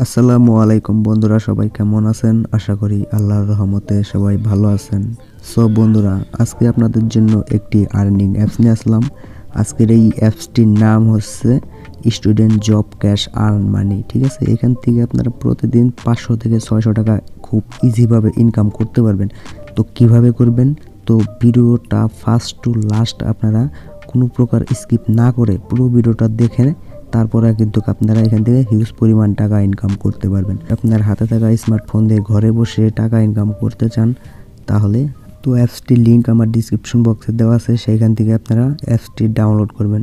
আসসালামু আলাইকুম বন্ধুরা, সবাই কেমন আছেন? আশা করি আল্লাহর রহমতে সবাই ভালো আছেন। সো বন্ধুরা, আজকে আপনাদের জন্য একটি আর্নিং অ্যাপস নিয়ে আসলাম। আজকের এই অ্যাপসটির নাম হচ্ছে student job cash earn money. ঠিক আছে, এখান থেকে আপনারা প্রতিদিন 500 থেকে 600 টাকা খুব ইজিভাবে ইনকাম করতে পারবেন। তো কিভাবে করবেন? তো ভিডিওটা ফার্স্ট টু লাস্ট আপনারা কোনো প্রকার স্কিপ না করে পুরো ভিডিওটা দেখে তারপরে কিন্তু আপনারা এখান থেকে হিউজ পরিমাণ টাকা ইনকাম করতে পারবেন। আপনার হাতে থাকা স্মার্টফোন দিয়ে ঘরে বসে টাকা ইনকাম করতে চান তাহলে তো অ্যাপসটির লিঙ্ক আমার ডিসক্রিপশন বক্সে দেওয়া আছে, সেইখান থেকে আপনারা অ্যাপসটি ডাউনলোড করবেন।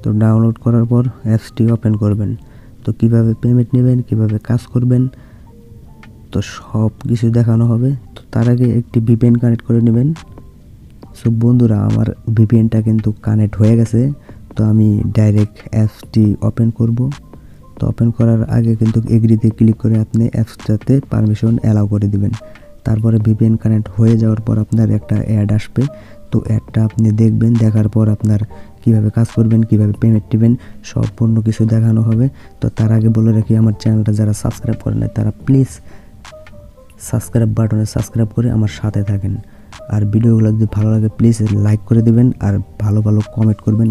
তো ডাউনলোড করার পর অ্যাপসটি ওপেন করবেন। তো কিভাবে পেমেন্ট নেবেন, কিভাবে কাজ করবেন, তো সব কিছু দেখানো হবে। তো তার আগে একটি ভিপিএন কানেক্ট করে নেবেন। সো বন্ধুরা, আমার ভিপিএনটা কিন্তু কানেক্ট হয়ে গেছে। তো আমি ডাইরেক্ট অ্যাপসটি ওপেন করব। তো ওপেন করার আগে কিন্তু এগ্রিতে ক্লিক করে আপনি অ্যাপসটাতে পারমিশন অ্যালাউ করে দিবেন। তারপরে ভিপিএন কানেক্ট হয়ে যাওয়ার পর আপনার একটা অ্যাড আসবে। তো অ্যাডটা আপনি দেখবেন, দেখার পর আপনার কিভাবে কাজ করবেন, কিভাবে পেমেন্ট নেবেন, সম্পূর্ণ কিছু দেখানো হবে। তো তার আগে বলে রাখি, আমার চ্যানেলটা যারা সাবস্ক্রাইব করেন নাই তারা প্লিজ সাবস্ক্রাইব বাটনে সাবস্ক্রাইব করে আমার সাথে থাকেন। আর ভিডিওগুলো যদি ভালো লাগে প্লিজ লাইক করে দেবেন আর ভালো ভালো কমেন্ট করবেন।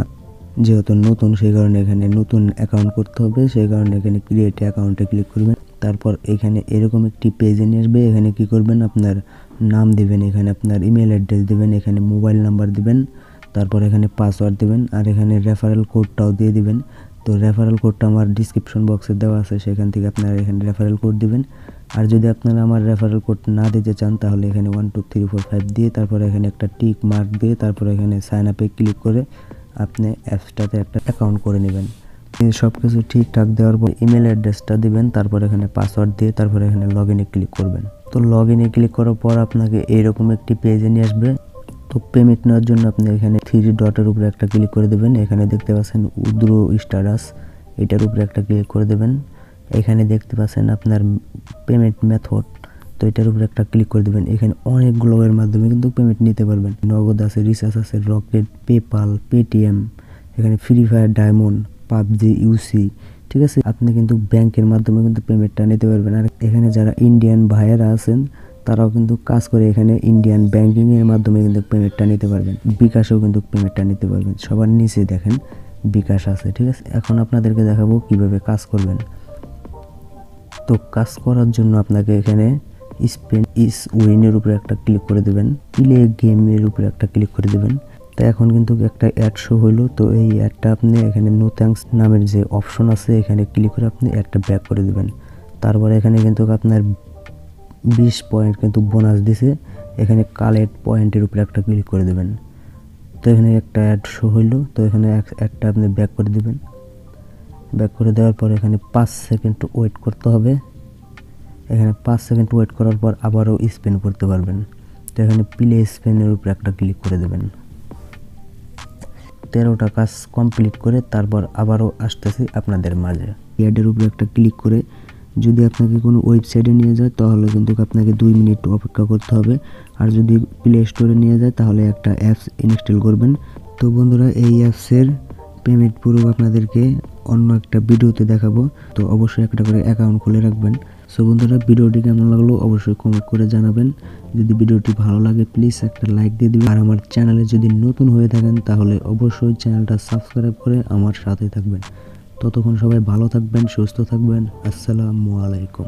যেহেতু নতুন, সেই কারণে এখানে নতুন অ্যাকাউন্ট করতে হবে, সেই কারণে এখানে ক্রিয়েট অ্যাকাউন্টে ক্লিক করবেন। তারপর এখানে এরকম একটি পেজে নিয়ে আসবে। এখানে কি করবেন, আপনার নাম দিবেন, এখানে আপনার ইমেল অ্যাড্রেস দিবেন, এখানে মোবাইল নাম্বার দিবেন, তারপর এখানে পাসওয়ার্ড দিবেন আর এখানে রেফারেল কোডটাও দিয়ে দিবেন। তো রেফারেল কোডটা আমার ডিসক্রিপশন বক্সে দেওয়া আছে, সেখান থেকে আপনারা এখানে রেফারেল কোড দিবেন। আর যদি আপনারা আমার রেফারেল কোড না দিতে চান তাহলে এখানে 1 2 3 4 5 দিয়ে তারপরে এখানে একটা টিক মার্ক দিয়ে তারপরে এখানে সাইন আপে ক্লিক করে আপনি অ্যাপসটাতে একটা অ্যাকাউন্ট করে নেবেন। সব কিছু ঠিকঠাক দেওয়ার পর ইমেল অ্যাড্রেসটা দিবেন, তারপর এখানে পাসওয়ার্ড দিয়ে তারপরে এখানে লগ ইনে ক্লিক করবেন। তো লগ ইনে ক্লিক করার পর আপনাকে এইরকম একটি পেজে নিয়ে আসবে। তো পেমেন্ট নেওয়ার জন্য আপনি এখানে 3 ডটের উপরে একটা ক্লিক করে দেবেন। এখানে দেখতে পাচ্ছেন উইথড্র স্ট্যাটাস, এটার উপরে একটা ক্লিক করে দেবেন। এখানে দেখতে পাচ্ছেন আপনার পেমেন্ট মেথড, তো এটার উপরে একটা ক্লিক করে দেবেন। এখানে অনেকগুলো এর মাধ্যমে কিন্তু পেমেন্ট নিতে পারবেন। নগদ আছে, রিচার্জ আছে, রকেট, পেপাল, পেটিএম, এখানে ফ্রি ফায়ার, ডায়মন্ড, পাবজি, ইউসি। ঠিক আছে, আপনি কিন্তু ব্যাংকের মাধ্যমে কিন্তু পেমেন্টটা নিতে পারবেন। আর এখানে যারা ইন্ডিয়ান ভাইয়েরা আছেন তারাও কিন্তু কাজ করে এখানে ইন্ডিয়ান ব্যাংকিংয়ের মাধ্যমে কিন্তু পেমেন্টটা নিতে পারবেন। বিকাশেও কিন্তু পেমেন্টটা নিতে পারবেন। সবার নিচে দেখেন বিকাশ আছে। ঠিক আছে, এখন আপনাদেরকে দেখাবো কিভাবে কাজ করবেন। তো কাজ করার জন্য আপনাকে এখানে স্পেন ইস উইনের উপরে একটা ক্লিক করে দেবেন, প্লে গেমের উপরে একটা ক্লিক করে দেবেন। তো এখন কিন্তু একটা অ্যাড শো হইলো। তো এই অ্যাডটা আপনি এখানে নো থ্যাঙ্কস নামের যে অপশন আছে এখানে ক্লিক করে আপনি অ্যাডটা ব্যাক করে দেবেন। তারপরে এখানে কিন্তু আপনার 20 পয়েন্ট কিন্তু বোনাস দিছে, এখানে কালেক্ট পয়েন্টের উপরে একটা ক্লিক করে দেবেন। তো এখানে একটা অ্যাড শো হইলো। তো এখানে অ্যাডটা আপনি ব্যাক করে দেবেন। ব্যাক করে দেওয়ার পর এখানে 5 সেকেন্ড ওয়েট করতে হবে। এখানে 5 সেকেন্ড ওয়েট করার পর আবারও স্পেন করতে পারবেন। তো এখানে প্লে স্পেনের উপরে একটা ক্লিক করে দেবেন। 13টা কাজ কমপ্লিট করে তারপর আবারও আসতেছি আপনাদের মাঝে। অ্যাডের উপরে একটা ক্লিক করে যদি আপনাকে কোনো ওয়েবসাইটে নিয়ে যায় তাহলে কিন্তু আপনাকে 2 মিনিট অপেক্ষা করতে হবে। আর যদি প্লে স্টোরে নিয়ে যায় তাহলে একটা অ্যাপস ইনস্টল করবেন। তো বন্ধুরা, এই অ্যাপসের পেমেন্ট পুরো আপনাদেরকে অন্য একটা ভিডিওতে দেখাবো। তো অবশ্যই একটা করে অ্যাকাউন্ট খুলে রাখবেন। সো বন্ধুরা, ভিডিওটি কেমন লাগলো অবশ্যই কমেন্ট করে জানাবেন। যদি ভিডিওটি ভালো লাগে প্লিজ একটা লাইক দিয়ে দিবেন। আর আমার চ্যানেলে যদি নতুন হয়ে থাকেন তাহলে অবশ্যই চ্যানেলটা সাবস্ক্রাইব করে আমার সাথে থাকবেন। ততক্ষণ সবাই ভালো থাকবেন, সুস্থ থাকবেন। আসসালামু আলাইকুম।